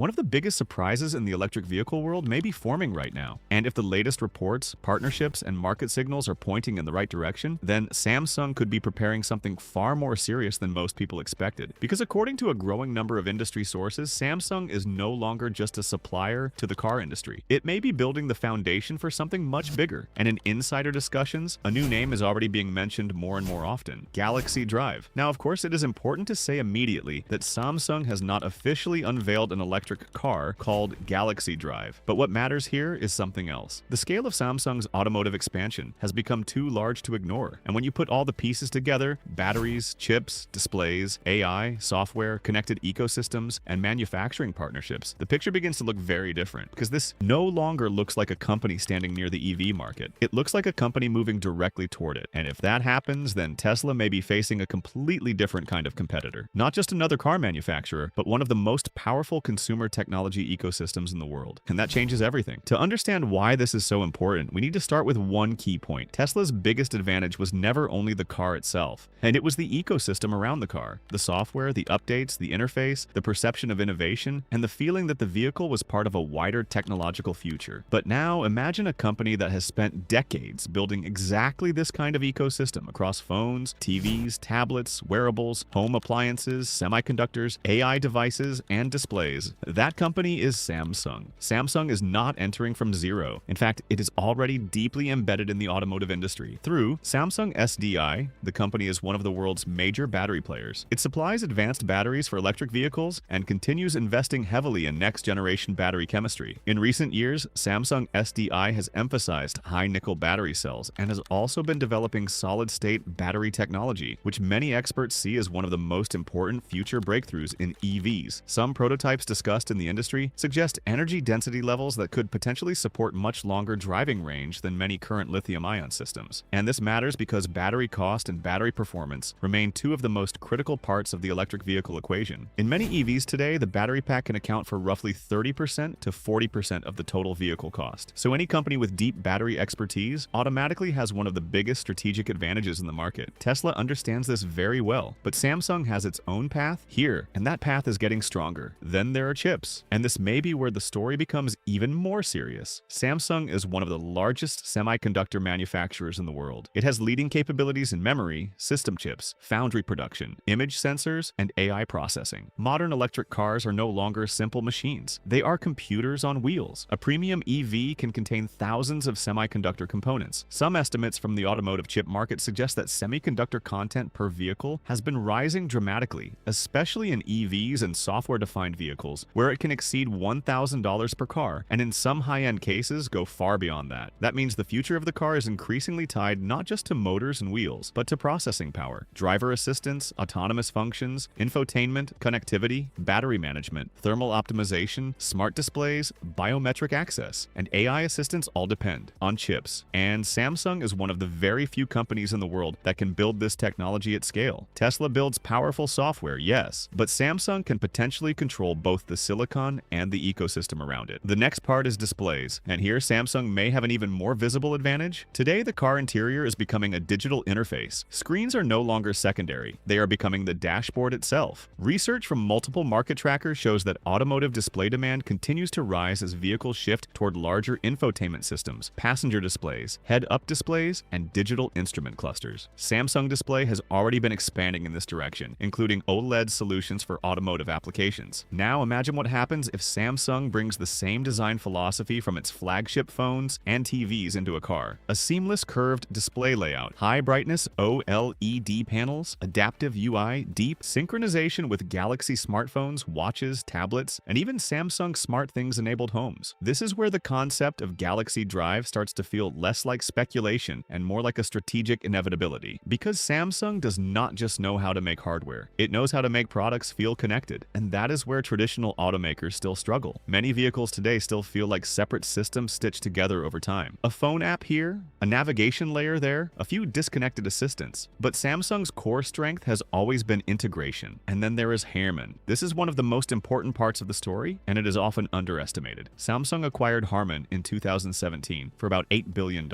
One of the biggest surprises in the electric vehicle world may be forming right now. And if the latest reports, partnerships, and market signals are pointing in the right direction, then Samsung could be preparing something far more serious than most people expected. Because according to a growing number of industry sources, Samsung is no longer just a supplier to the car industry. It may be building the foundation for something much bigger. And in insider discussions, a new name is already being mentioned more and more often: Galaxy Drive. Now, of course, it is important to say immediately that Samsung has not officially unveiled an electric car called Galaxy Drive. But what matters here is something else. The scale of Samsung's automotive expansion has become too large to ignore. And when you put all the pieces together, batteries, chips, displays, AI, software, connected ecosystems, and manufacturing partnerships, the picture begins to look very different. Because this no longer looks like a company standing near the EV market. It looks like a company moving directly toward it. And if that happens, then Tesla may be facing a completely different kind of competitor. Not just another car manufacturer, but one of the most powerful consumer technology ecosystems in the world. And that changes everything. To understand why this is so important, we need to start with one key point. Tesla's biggest advantage was never only the car itself, and it was the ecosystem around the car. The software, the updates, the interface, the perception of innovation, and the feeling that the vehicle was part of a wider technological future. But now, imagine a company that has spent decades building exactly this kind of ecosystem across phones, TVs, tablets, wearables, home appliances, semiconductors, AI devices, and displays. That company is Samsung. Samsung is not entering from zero. In fact, it is already deeply embedded in the automotive industry. Through Samsung SDI, the company is one of the world's major battery players. It supplies advanced batteries for electric vehicles and continues investing heavily in next-generation battery chemistry. In recent years, Samsung SDI has emphasized high-nickel battery cells and has also been developing solid-state battery technology, which many experts see as one of the most important future breakthroughs in EVs. Some prototypes discussed in the industry suggest energy density levels that could potentially support much longer driving range than many current lithium-ion systems. And this matters because battery cost and battery performance remain two of the most critical parts of the electric vehicle equation. In many EVs today, the battery pack can account for roughly 30% to 40% of the total vehicle cost. So any company with deep battery expertise automatically has one of the biggest strategic advantages in the market. Tesla understands this very well, but Samsung has its own path here, and that path is getting stronger. Then there are chips, and this may be where the story becomes even more serious. Samsung is one of the largest semiconductor manufacturers in the world. It has leading capabilities in memory, system chips, foundry production, image sensors, and AI processing. Modern electric cars are no longer simple machines. They are computers on wheels. A premium EV can contain thousands of semiconductor components. Some estimates from the automotive chip market suggest that semiconductor content per vehicle has been rising dramatically, especially in EVs and software-defined vehicles, where it can exceed $1,000 per car, and in some high-end cases go far beyond that. That means the future of the car is increasingly tied not just to motors and wheels, but to processing power, driver assistance, autonomous functions, infotainment, connectivity, battery management, thermal optimization, smart displays, biometric access, and AI assistance all depend on chips. And Samsung is one of the very few companies in the world that can build this technology at scale. Tesla builds powerful software, yes, but Samsung can potentially control both the silicon and the ecosystem around it. The next part is displays, and here Samsung may have an even more visible advantage. Today, the car interior is becoming a digital interface. Screens are no longer secondary. They are becoming the dashboard itself. Research from multiple market trackers shows that automotive display demand continues to rise as vehicles shift toward larger infotainment systems, passenger displays, head-up displays, and digital instrument clusters. Samsung Display has already been expanding in this direction, including OLED solutions for automotive applications. Now imagine what happens if Samsung brings the same design philosophy from its flagship phones and TVs into a car. A seamless curved display layout, high brightness OLED panels, adaptive UI, deep synchronization with Galaxy smartphones, watches, tablets, and even Samsung SmartThings enabled homes. This is where the concept of Galaxy Drive starts to feel less like speculation and more like a strategic inevitability. Because Samsung does not just know how to make hardware, it knows how to make products feel connected, and that is where traditional automakers still struggle. Many vehicles today still feel like separate systems stitched together over time. A phone app here, a navigation layer there, a few disconnected assistants. But Samsung's core strength has always been integration. And then there is Harman. This is one of the most important parts of the story, and it is often underestimated. Samsung acquired Harman in 2017 for about $8 billion.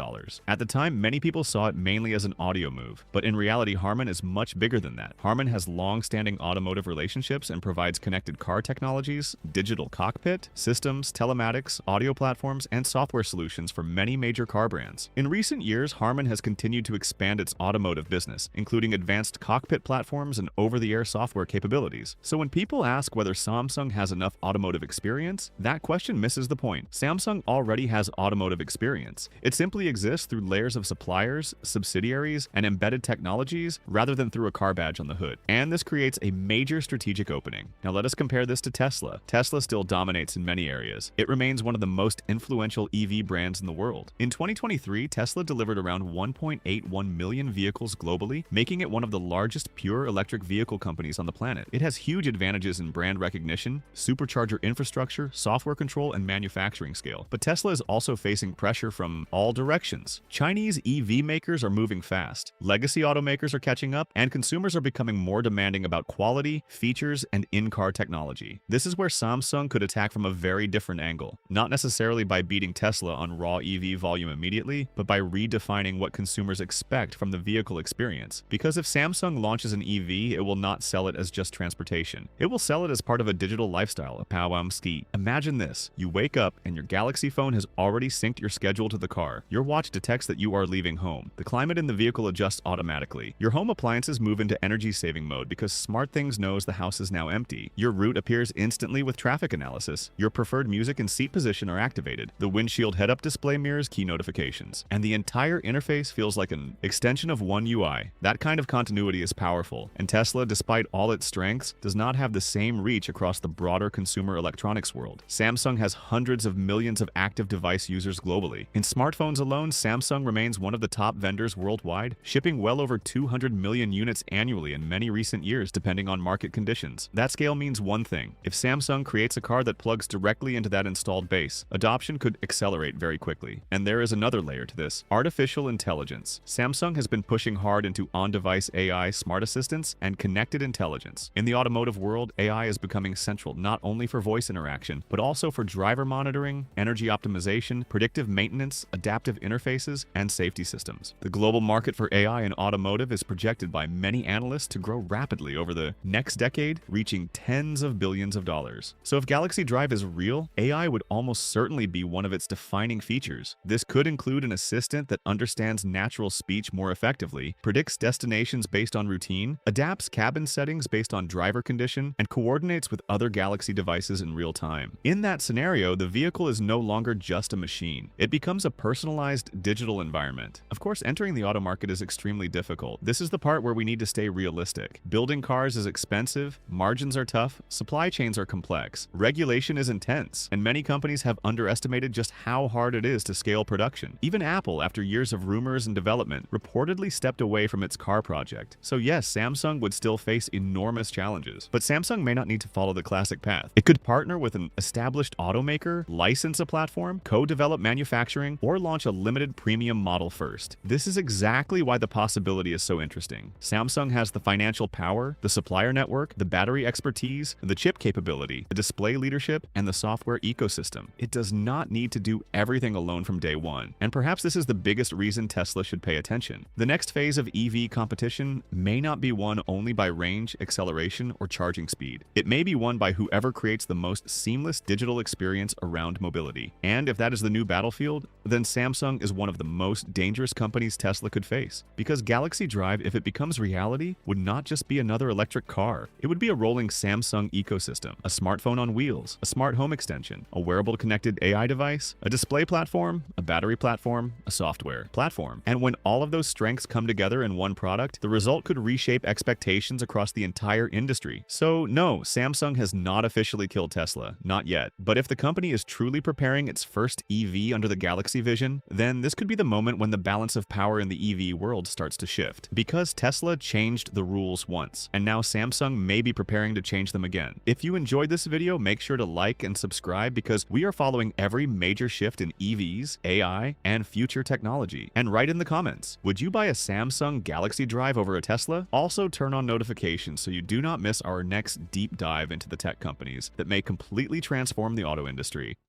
At the time, many people saw it mainly as an audio move, but in reality, Harman is much bigger than that. Harman has long-standing automotive relationships and provides connected car technologies batteries, digital cockpit, systems, telematics, audio platforms, and software solutions for many major car brands. In recent years, Harman has continued to expand its automotive business, including advanced cockpit platforms and over-the-air software capabilities. So when people ask whether Samsung has enough automotive experience, that question misses the point. Samsung already has automotive experience. It simply exists through layers of suppliers, subsidiaries, and embedded technologies rather than through a car badge on the hood. And this creates a major strategic opening. Now let us compare this to Tesla. Tesla still dominates in many areas. It remains one of the most influential EV brands in the world. In 2023, Tesla delivered around 1.81 million vehicles globally, making it one of the largest pure electric vehicle companies on the planet. It has huge advantages in brand recognition, supercharger infrastructure, software control, and manufacturing scale. But Tesla is also facing pressure from all directions. Chinese EV makers are moving fast, legacy automakers are catching up, and consumers are becoming more demanding about quality, features, and in-car technology. This is where Samsung could attack from a very different angle, not necessarily by beating Tesla on raw EV volume immediately, but by redefining what consumers expect from the vehicle experience. Because if Samsung launches an EV, it will not sell it as just transportation. It will sell it as part of a digital lifestyle, a powamski. Imagine this: you wake up and your Galaxy phone has already synced your schedule to the car. Your watch detects that you are leaving home. The climate in the vehicle adjusts automatically. Your home appliances move into energy-saving mode because SmartThings knows the house is now empty. Your route appears instantly with traffic analysis. Your preferred music and seat position are activated. The windshield head-up display mirrors key notifications. And the entire interface feels like an extension of One UI. That kind of continuity is powerful. And Tesla, despite all its strengths, does not have the same reach across the broader consumer electronics world. Samsung has hundreds of millions of active device users globally. In smartphones alone, Samsung remains one of the top vendors worldwide, shipping well over 200 million units annually in many recent years depending on market conditions. That scale means one thing: if Samsung creates a car that plugs directly into that installed base, adoption could accelerate very quickly. And there is another layer to this: artificial intelligence. Samsung has been pushing hard into on-device AI, smart assistants, and connected intelligence. In the automotive world, AI is becoming central not only for voice interaction, but also for driver monitoring, energy optimization, predictive maintenance, adaptive interfaces, and safety systems. The global market for AI in automotive is projected by many analysts to grow rapidly over the next decade, reaching tens of billions of dollars. So if Galaxy Drive is real, AI would almost certainly be one of its defining features. This could include an assistant that understands natural speech more effectively, predicts destinations based on routine, adapts cabin settings based on driver condition, and coordinates with other Galaxy devices in real time. In that scenario, the vehicle is no longer just a machine. It becomes a personalized digital environment. Of course, entering the auto market is extremely difficult. This is the part where we need to stay realistic. Building cars is expensive, margins are tough, supply chains are complex, regulation is intense, and many companies have underestimated just how hard it is to scale production. Even Apple, after years of rumors and development, reportedly stepped away from its car project. So yes, Samsung would still face enormous challenges, but Samsung may not need to follow the classic path. It could partner with an established automaker, license a platform, co-develop manufacturing, or launch a limited premium model first. This is exactly why the possibility is so interesting. Samsung has the financial power, the supplier network, the battery expertise, the chip capability, the display leadership, and the software ecosystem. It does not need to do everything alone from day one, and perhaps this is the biggest reason Tesla should pay attention. The next phase of EV competition may not be won only by range, acceleration, or charging speed. It may be won by whoever creates the most seamless digital experience around mobility. And if that is the new battlefield, then Samsung is one of the most dangerous companies Tesla could face. Because Galaxy Drive, if it becomes reality, would not just be another electric car. It would be a rolling Samsung ecosystem, a smartphone on wheels, a smart home extension, a wearable connected AI device, a display platform, a battery platform, a software platform. And when all of those strengths come together in one product, the result could reshape expectations across the entire industry. So no, Samsung has not officially killed Tesla, not yet. But if the company is truly preparing its first EV under the Galaxy vision, then this could be the moment when the balance of power in the EV world starts to shift. Because Tesla changed the rules once, and now Samsung may be preparing to change them again. If you enjoyed this video, make sure to like and subscribe because we are following every major shift in EVs, AI, and future technology. And write in the comments, would you buy a Samsung Galaxy Drive over a Tesla? Also turn on notifications so you do not miss our next deep dive into the tech companies that may completely transform the auto industry.